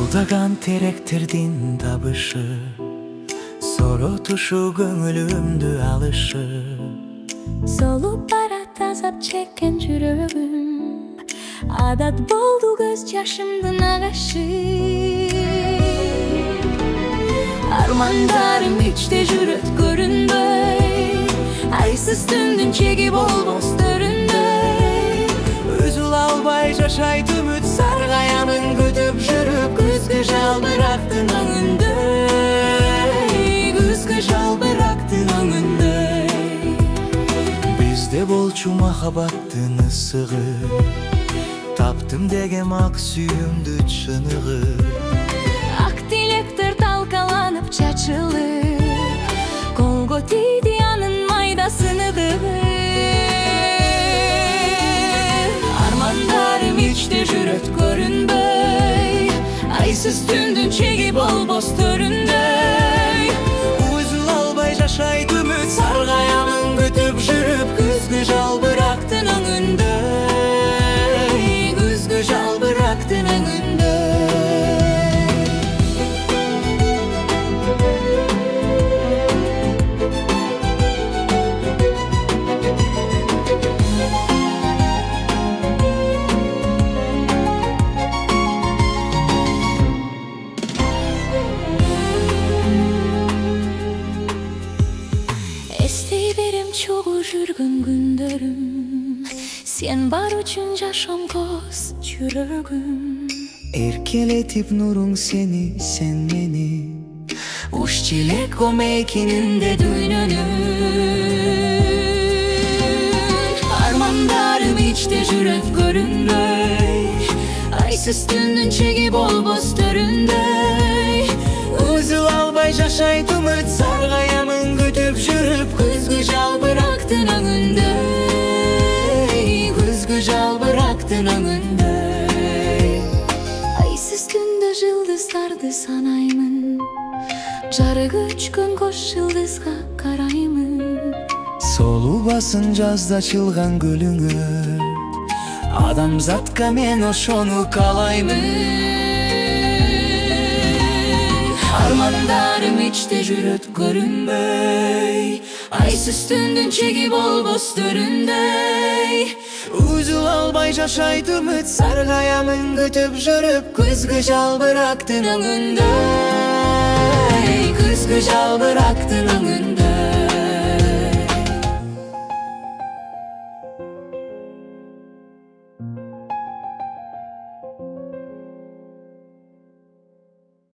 Жылдаган теректердин табышы, соротушу көңүлүмдү алышы. Солуп барат азап чеккен жүрөгүм, адат болду көз жашымдын агашы. Армандарым ичте жүрөт көрүнбөй, айсыз түндүн чеги болбос төрүндөй. Үзүл албай жашайт үмүт, саргаямын күтүп жүрүп, күзгү жалбырактын өңүндөй, күзгү жалбырактын өңүндөй. Бизде болчу махабаттын ысыгы, таптым дегем ак сүйүүмдү чыныгы. Ак тилектер талкаланып чачылып, колго тийди анын майда сыныгы. Армандарым ичте жүрөт көрүнбөй, айсыз түндүн чеги болбос төрүндөй. Үзүл албай жашайт үмүт, саргаямын күтүп жүрүп, күзгү жалбырактын өңүндөй, күзгү жалбырактын өңүндөй. Эстей берем чогуу жүргөн күндөрүм, сен бар үчүн жашам коз жүрөгүм. Эркелетип нуруң сени, сен мени, Уш чилек о мейкининде дүйнөнү. Армандарым ичте жүрөт көрүнбөй, айсыз түндүн чеги болбос төрүндөй. үзүл албай жашайт үмүт, саргаямын күтүп жүрүп, Күзгү жалбырактын өңүндөй, күзгү жалбырактын өңүндөй. Айсыз түндө жылдыздарды санаймын, жарык өчкөн кош жылдызга караймын. Солубасын жазда чылган гүлүңө, адамзатка мен ошону каалаймын. Армандарым ичте жүрөт көрүнбөй, айсыз түндүн чеги болбос төрүндөй. Үзүл албай жашайт үмүт, саргаямын күтүп жүрүп, күзгү жалбырактын өңүндөй, күзгү жалбырактын